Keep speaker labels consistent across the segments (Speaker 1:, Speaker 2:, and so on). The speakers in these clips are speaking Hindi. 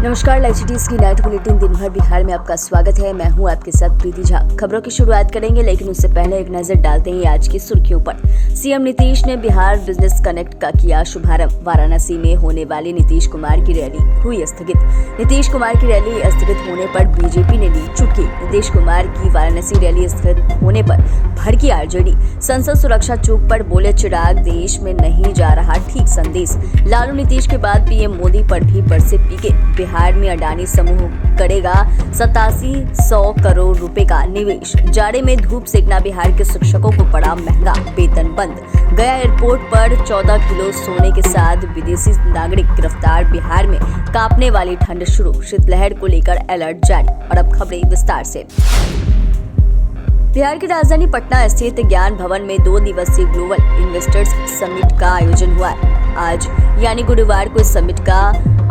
Speaker 1: नमस्कार, लाइव सिटीज की नाइट बुलेटिन दिन भर बिहार में आपका स्वागत है। मैं हूं आपके साथ प्रीति झा। खबरों की शुरुआत करेंगे, लेकिन उससे पहले एक नजर डालते हैं आज की सुर्खियों पर। सीएम नीतीश ने बिहार बिजनेस कनेक्ट का किया शुभारंभ। वाराणसी में होने वाली नीतीश कुमार की रैली हुई स्थगित। नीतीश कुमार की रैली स्थगित होने पर बीजेपी ने ली चुटकी। नीतीश कुमार की वाराणसी रैली स्थगित होने पर भड़की आरजेडी। संसद सुरक्षा चौक पर बोले चिराग, देश में नहीं जा रहा ठीक संदेश। लालू नीतीश के बाद पीएम मोदी पर भी बरसे पीके। बिहार में अडानी समूह करेगा 8700 करोड़ रुपए का निवेश। जाड़े में धूप सेकना बिहार के शिक्षकों को पड़ा महंगा, वेतन बंद। गया एयरपोर्ट पर 14 किलो सोने के साथ विदेशी नागरिक गिरफ्तार। बिहार में कांपने वाली ठंड शुरू, शीतलहर को लेकर अलर्ट जारी। और अब खबरें विस्तार से। बिहार की राजधानी पटना स्थित ज्ञान भवन में 2 दिवसीय ग्लोबल इन्वेस्टर्स समिट का आयोजन हुआ है। आज यानी गुरुवार को इस समिट का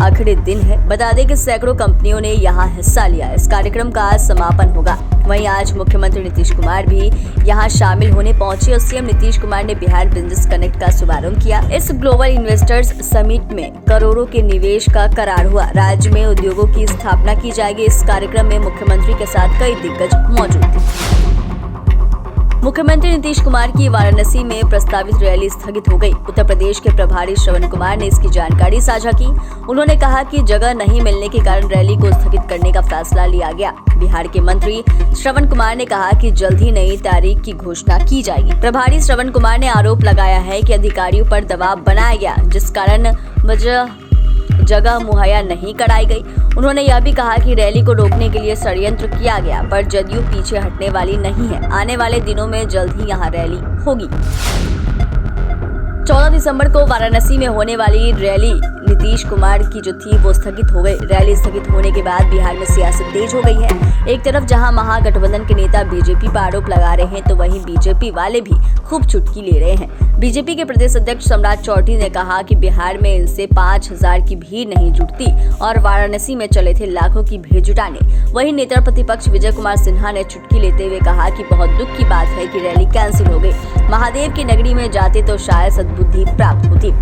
Speaker 1: आखिरी दिन है। बता दें कि सैकड़ों कंपनियों ने यहां हिस्सा लिया। इस कार्यक्रम का आज समापन होगा। वहीं आज मुख्यमंत्री नीतीश कुमार भी यहां शामिल होने पहुंचे और सीएम नीतीश कुमार ने बिहार बिजनेस कनेक्ट का शुभारंभ किया। इस ग्लोबल इन्वेस्टर्स समिट में करोड़ों के निवेश का करार हुआ। राज्य में उद्योगों की स्थापना की जाएगी। इस कार्यक्रम में मुख्यमंत्री के साथ कई दिग्गज मौजूद थे। मुख्यमंत्री नीतीश कुमार की वाराणसी में प्रस्तावित रैली स्थगित हो गई। उत्तर प्रदेश के प्रभारी श्रवण कुमार ने इसकी जानकारी साझा की। उन्होंने कहा कि जगह नहीं मिलने के कारण रैली को स्थगित करने का फैसला लिया गया। बिहार के मंत्री श्रवण कुमार ने कहा कि जल्द ही नई तारीख की घोषणा की जाएगी। प्रभारी श्रवण कुमार ने आरोप लगाया है कि अधिकारियों पर दबाव बनाया गया, जिस कारण जगह मुहैया नहीं कराई गई। उन्होंने यह भी कहा कि रैली को रोकने के लिए षड्यंत्र किया गया, पर जदयू पीछे हटने वाली नहीं है। आने वाले दिनों में जल्द ही यहां रैली होगी। 14 दिसंबर को वाराणसी में होने वाली रैली नीतीश कुमार की जो थी वो स्थगित हो गई। रैली स्थगित होने के बाद बिहार में सियासत तेज हो गई है। एक तरफ जहां महागठबंधन के नेता बीजेपी पर आरोप लगा रहे हैं, तो वहीं बीजेपी वाले भी खूब चुटकी ले रहे हैं। बीजेपी के प्रदेश अध्यक्ष सम्राट चौधरी ने कहा कि बिहार में इनसे 5000 की भीड़ नहीं जुटती और वाराणसी में चले थे लाखों की भीड़ जुटाने। वहीं नेता प्रतिपक्ष विजय कुमार सिन्हा ने चुटकी लेते हुए कहा कि बहुत दुख की बात है कि रैली कैंसिल हो गई। महादेव की नगरी में जाते तो शायद सद्बुद्धि प्राप्त होती।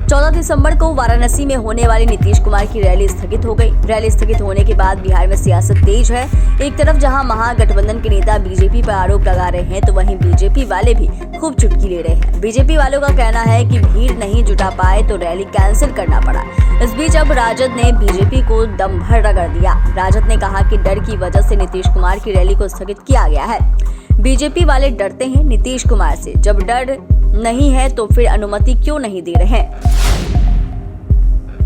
Speaker 1: 14 दिसंबर को वाराणसी में होने वाली नीतीश कुमार की रैली स्थगित हो गई। रैली स्थगित होने के बाद बिहार में सियासत तेज है। एक तरफ जहां महागठबंधन के नेता बीजेपी पर आरोप लगा रहे हैं, तो वहीं बीजेपी वाले भी खूब चुटकी ले रहे हैं। बीजेपी वालों का कहना है कि भीड़ नहीं जुटा पाए तो रैली कैंसिल करना पड़ा। इस बीच अब राजद ने बीजेपी को दम भर रगड़ दिया। राजद ने कहा कि डर की वजह से नीतीश कुमार की रैली को स्थगित किया गया है। बीजेपी वाले डरते हैं नीतीश कुमार से। जब डर नहीं है तो फिर अनुमति क्यों नहीं दे रहे हैं।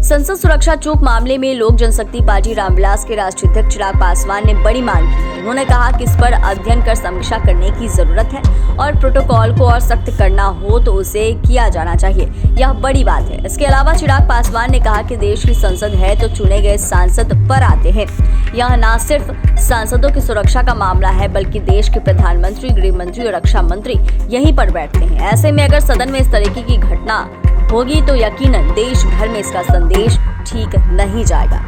Speaker 1: संसद सुरक्षा चौक मामले में लोक जनशक्ति पार्टी रामविलास के राष्ट्रीय अध्यक्ष चिराग पासवान ने बड़ी मांग की है। उन्होंने कहा कि इस पर अध्ययन कर समीक्षा करने की जरूरत है और प्रोटोकॉल को और सख्त करना हो तो उसे किया जाना चाहिए। यह बड़ी बात है। इसके अलावा चिराग पासवान ने कहा कि देश की संसद है तो चुने गए सांसद पर आते हैं। यह न सिर्फ सांसदों की सुरक्षा का मामला है, बल्कि देश के प्रधानमंत्री, गृह मंत्री और रक्षा मंत्री यहीं पर बैठते हैं। ऐसे में अगर सदन में इस तरीके की घटना होगी तो यकीनन देश भर में इसका संदेश ठीक नहीं जाएगा।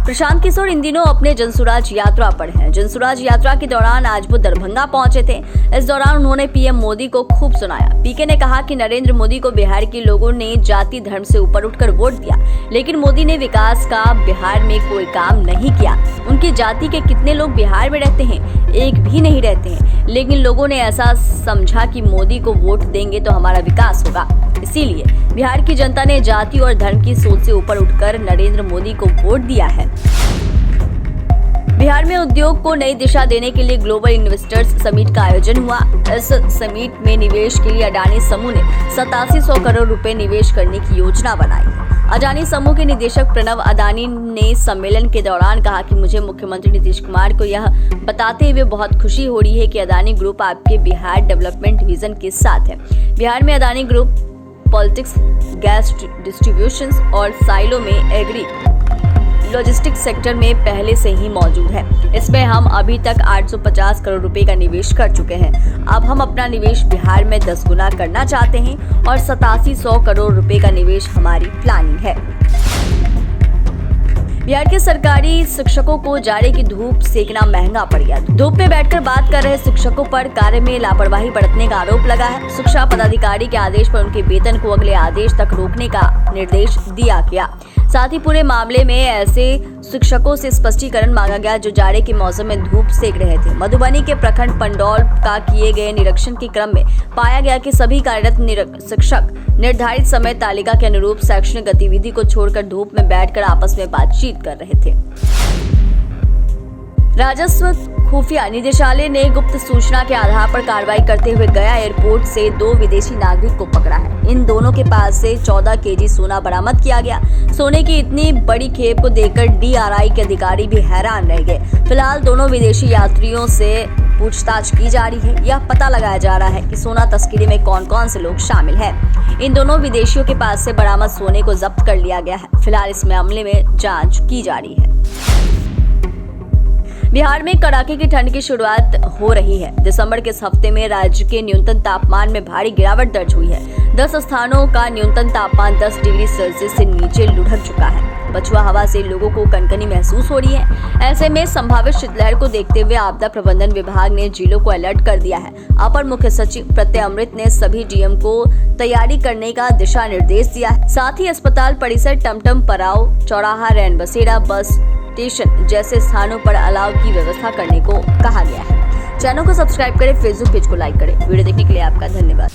Speaker 1: प्रशांत किशोर इन दिनों अपने जनसुराज यात्रा पर हैं। जनसुराज यात्रा के दौरान आज वो दरभंगा पहुंचे थे। इस दौरान उन्होंने पीएम मोदी को खूब सुनाया। पीके ने कहा कि नरेंद्र मोदी को बिहार के लोगों ने जाति धर्म से ऊपर उठकर वोट दिया, लेकिन मोदी ने विकास का बिहार में कोई काम नहीं किया। उनकी जाति के कितने लोग बिहार में रहते हैं? एक भी नहीं रहते हैं। लेकिन लोगों ने ऐसा समझा कि मोदी को वोट देंगे तो हमारा विकास होगा। इसीलिए बिहार की जनता ने जाति और धर्म की सोच से ऊपर उठकर नरेंद्र मोदी को वोट दिया है। बिहार में उद्योग को नई दिशा देने के लिए ग्लोबल इन्वेस्टर्स समिट का आयोजन हुआ। इस समिट में निवेश के लिए अडानी समूह ने 8700 करोड़ रुपए निवेश करने की योजना बनाई है। अडानी समूह के निदेशक प्रणव अडानी ने सम्मेलन के दौरान कहा कि मुझे मुख्यमंत्री नीतीश कुमार को यह बताते हुए बहुत खुशी हो रही है कि अडानी ग्रुप आपके बिहार डेवलपमेंट विजन के साथ है। बिहार में Adani group politics, gas distribution और साइलो में एग्री लॉजिस्टिक्स सेक्टर में पहले से ही मौजूद है। इसमें हम अभी तक 850 करोड़ रुपए का निवेश कर चुके हैं। अब हम अपना निवेश बिहार में 10 गुना करना चाहते हैं और 8700 करोड़ रुपए का निवेश हमारी प्लानिंग है। बिहार के सरकारी शिक्षकों को जाड़े की धूप सेकना महंगा पड़ गया। धूप में बैठकर बात कर रहे शिक्षकों पर कार्य में लापरवाही बरतने का आरोप लगा है। शिक्षा पदाधिकारी के आदेश पर उनके वेतन को अगले आदेश तक रोकने का निर्देश दिया गया। साथ ही पूरे मामले में ऐसे शिक्षकों से स्पष्टीकरण मांगा गया जो जाड़े के मौसम में धूप सेक रहे थे। मधुबनी के प्रखंड पंडौल का किए गए निरीक्षण के क्रम में पाया गया कि सभी कार्यरत शिक्षक निर्धारित समय तालिका के अनुरूप शैक्षणिक गतिविधि को छोड़कर धूप में बैठकर आपस में बातचीत कर रहे थे। राजस्व खुफिया निदेशालय ने गुप्त सूचना के आधार पर कार्रवाई करते हुए गया एयरपोर्ट से 2 विदेशी नागरिक को पकड़ा है। इन दोनों के पास से 14 केजी सोना बरामद किया गया। सोने की इतनी बड़ी खेप को देखकर DRI के अधिकारी भी हैरान रह गए। फिलहाल दोनों विदेशी यात्रियों से पूछताछ की जा रही है। यह पता लगाया जा रहा है कि सोना तस्करी में कौन-कौन से लोग शामिल हैं। इन दोनों विदेशियों के पास से बरामद सोने को जब्त कर लिया गया है। फिलहाल इस मामले में जांच की जा रही है। बिहार में कड़ाके की ठंड की शुरुआत हो रही है। दिसंबर के इस हफ्ते में राज्य के न्यूनतम तापमान में भारी गिरावट दर्ज हुई है। 10 स्थानों का न्यूनतम तापमान 10 डिग्री सेल्सियस से नीचे लुढ़क चुका है। पछुआ हवा से लोगों को कनकनी महसूस हो रही है। ऐसे में संभावित शीतलहर को देखते हुए आपदा प्रबंधन विभाग ने जिलों को अलर्ट कर दिया है। अपर मुख्य सचिव प्रत्यय अमृत ने सभी डीएम को तैयारी करने का दिशा निर्देश दिया है। साथ ही अस्पताल परिसर, टमटम, पड़ाव चौराहा, रैन बसेरा, बस स्टेशन जैसे स्थानों पर अलाव की व्यवस्था करने को कहा गया है। चैनल को सब्सक्राइब करें, फेसबुक पेज को लाइक करें। वीडियो देखने के लिए आपका धन्यवाद।